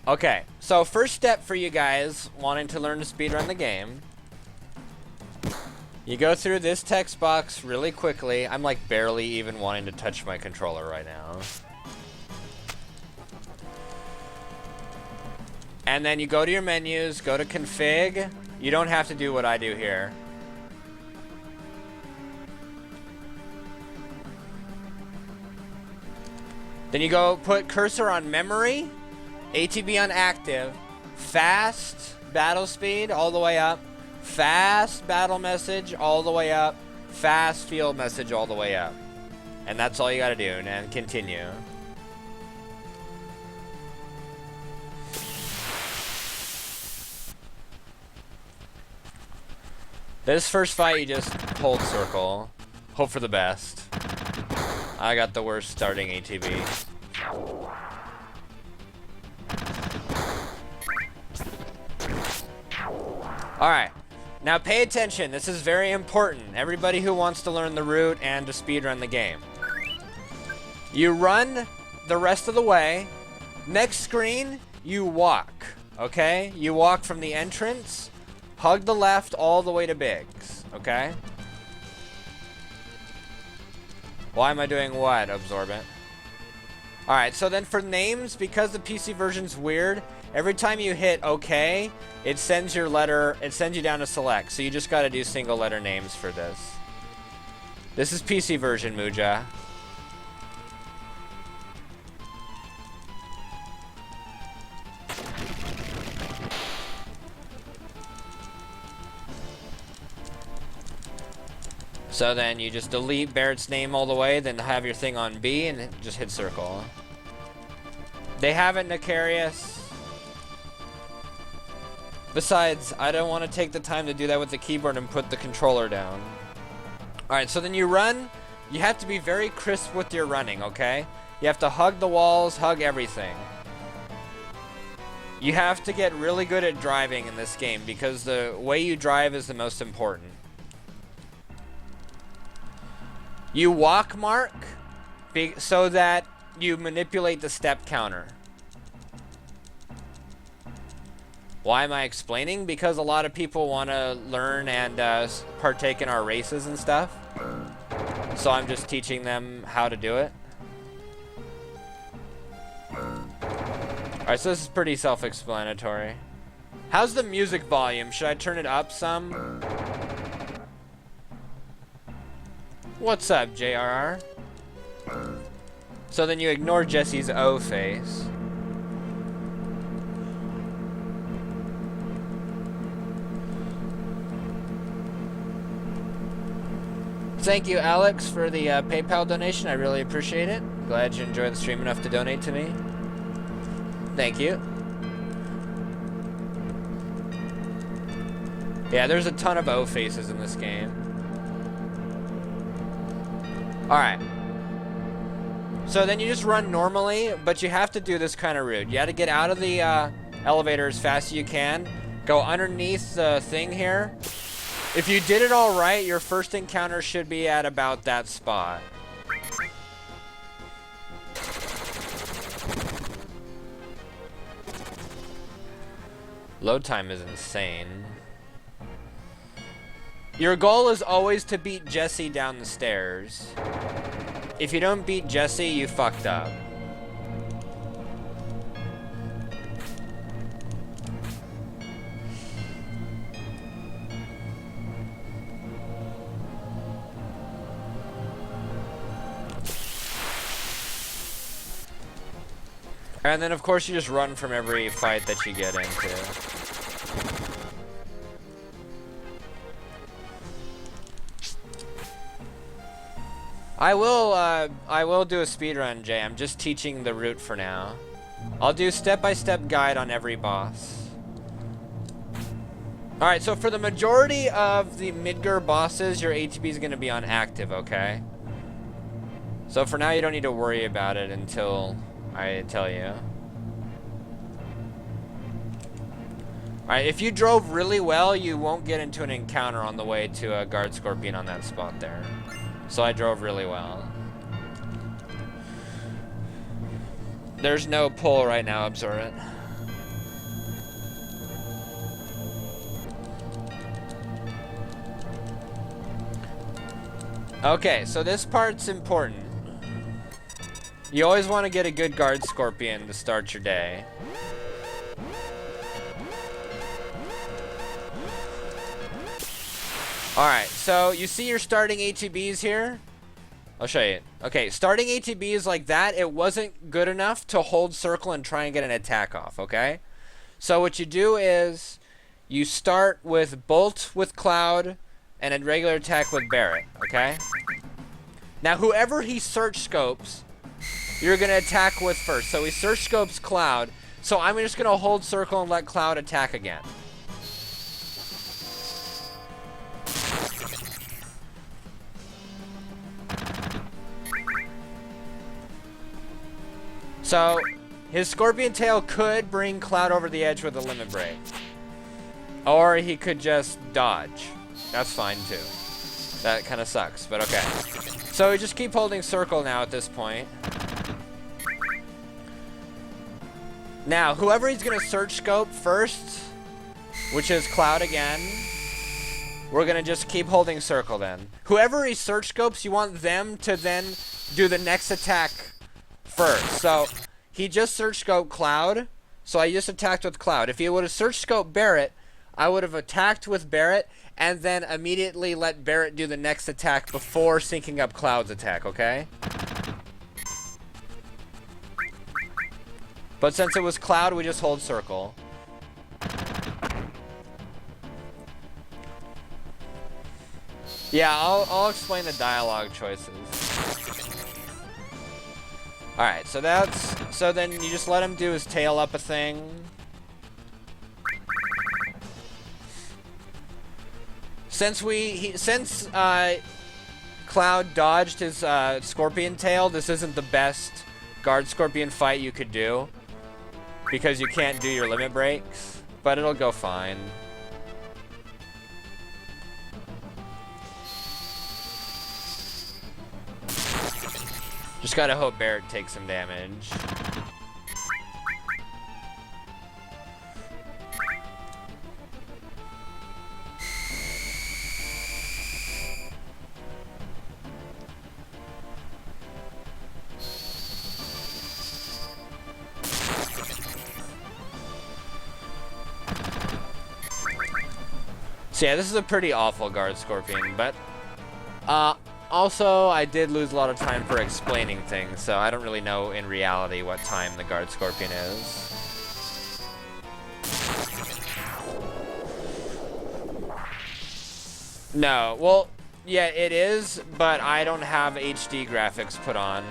Okay, so first step for you guys wanting to learn to speedrun the game. You go through this text box really quickly. I'm like barely even wanting to touch my controller right now. And then you go to your menus, go to config. You don't have to do what I do here. Then you go put cursor on memory, ATB on active, fast battle speed all the way up, fast battle message all the way up, fast field message all the way up. And that's all you gotta do, and continue. This first fight, you just hold circle. Hope for the best. I got the worst starting ATB. Alright. Now pay attention. This is very important. Everybody who wants to learn the route and to speedrun the game. You run the rest of the way. Next screen, you walk. Okay? You walk from the entrance. Hug the left all the way to Biggs, okay? Why am I doing what, Absorbent? Alright, so then for names, because the PC version's weird, every time you hit OK, it sends you down to select, so you just gotta do single letter names for this. This is PC version, Muja. So then you just delete Barrett's name all the way, then have your thing on B, and just hit circle. They have it Nefarious. Besides, I don't want to take the time to do that with the keyboard and put the controller down. Alright, so then you run. You have to be very crisp with your running, okay? You have to hug the walls, hug everything. You have to get really good at driving in this game, because the way you drive is the most important. You walk mark so that you manipulate the step counter. Why am I explaining? Because a lot of people want to learn and partake in our races and stuff. So I'm just teaching them how to do it. Alright, so this is pretty self-explanatory. How's the music volume? Should I turn it up some? What's up, JRR? So then you ignore Jesse's O face. Thank you, Alex, for the PayPal donation. I really appreciate it. Glad you enjoyed the stream enough to donate to me. Thank you. Yeah, there's a ton of O faces in this game. Alright. So then you just run normally, but you have to do this kind of route. You have to get out of the elevator as fast as you can. Go underneath the thing here. If you did it all right, your first encounter should be at about that spot. Load time is insane. Your goal is always to beat Jesse down the stairs. If you don't beat Jesse, you fucked up. And then, of course, you just run from every fight that you get into. I will do a speedrun, Jay. I'm just teaching the route for now. I'll do step-by-step guide on every boss. Alright, so for the majority of the Midgar bosses, your ATB is going to be on active, okay? So for now, you don't need to worry about it until I tell you. Alright, if you drove really well, you won't get into an encounter on the way to a guard scorpion on that spot there. So I drove really well. There's no pull right now, Absorbent. Okay, so this part's important. You always want to get a good guard scorpion to start your day. Alright, so you see your starting ATBs here? I'll show you. Okay, starting ATBs like that, it wasn't good enough to hold circle and try and get an attack off, okay? So what you do is you start with Bolt with Cloud and a regular attack with Barret, okay? Now, whoever he search scopes, you're going to attack with first. So he search scopes Cloud, so I'm just going to hold circle and let Cloud attack again. So, his Scorpion Tail could bring Cloud over the edge with a Limit Break. Or he could just dodge. That's fine too. That kind of sucks, but okay. So we just keep holding circle now at this point. Now, whoever he's going to search scope first, which is Cloud again, we're going to just keep holding circle then. Whoever he search scopes, you want them to then do the next attack first. So he just search scope Cloud, so I just attacked with Cloud. If he would have search scope Barret, I would have attacked with Barret and then immediately let Barret do the next attack before syncing up Cloud's attack, okay? But since it was Cloud, we just hold circle. Yeah, I'll explain the dialogue choices. Alright, so then you just let him do his tail up a thing. Since Cloud dodged his Scorpion Tail, this isn't the best Guard Scorpion fight you could do. Because you can't do your limit breaks. But it'll go fine. Just gotta hope Barret takes some damage. So yeah, this is a pretty awful Guard Scorpion, but also I did lose a lot of time for explaining things, so I don't really know in reality what time the Guard Scorpion is. No, well, yeah, it is, but I don't have HD graphics put on.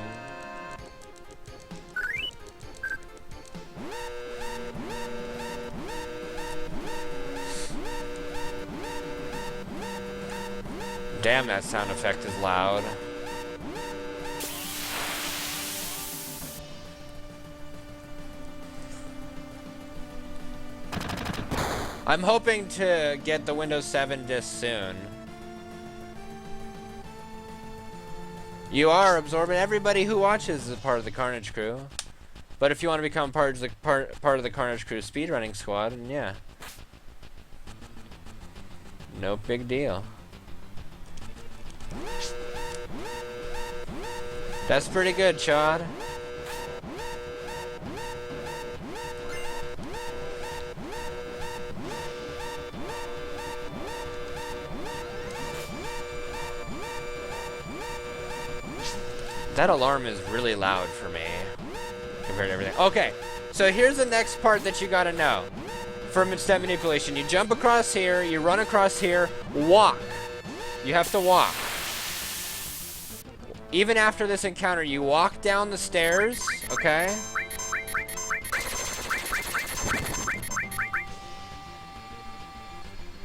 Damn, that sound effect is loud. I'm hoping to get the Windows 7 disc soon. You are absorbing everybody who watches is a part of the Carnage Crew. But if you want to become part of the Carnage Crew speedrunning squad, then yeah. No big deal. That's pretty good, Chad. That alarm is really loud for me compared to everything. Okay, so here's the next part that you gotta know. For step manipulation, you jump across here, you run across here, walk. You have to walk. Even after this encounter, you walk down the stairs, okay?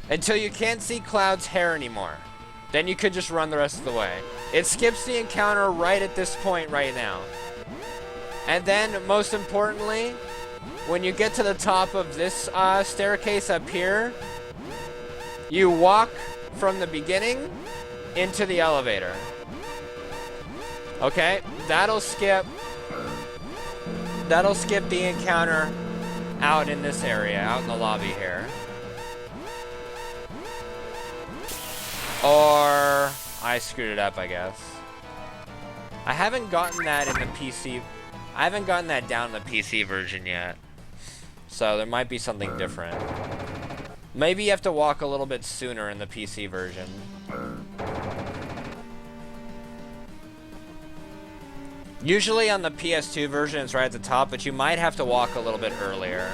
Until you can't see Cloud's hair anymore. Then you could just run the rest of the way. It skips the encounter right at this point right now. And then, most importantly, when you get to the top of this staircase up here, you walk from the beginning into the elevator. Okay, that'll skip the encounter out in this area, out in the lobby here. Or I I screwed it up, I guess. I haven't gotten that in the PC. I haven't gotten that down in the PC version yet. So there might be something different. Maybe you have to walk a little bit sooner in the PC version. Usually on the PS2 version it's right at the top, but you might have to walk a little bit earlier.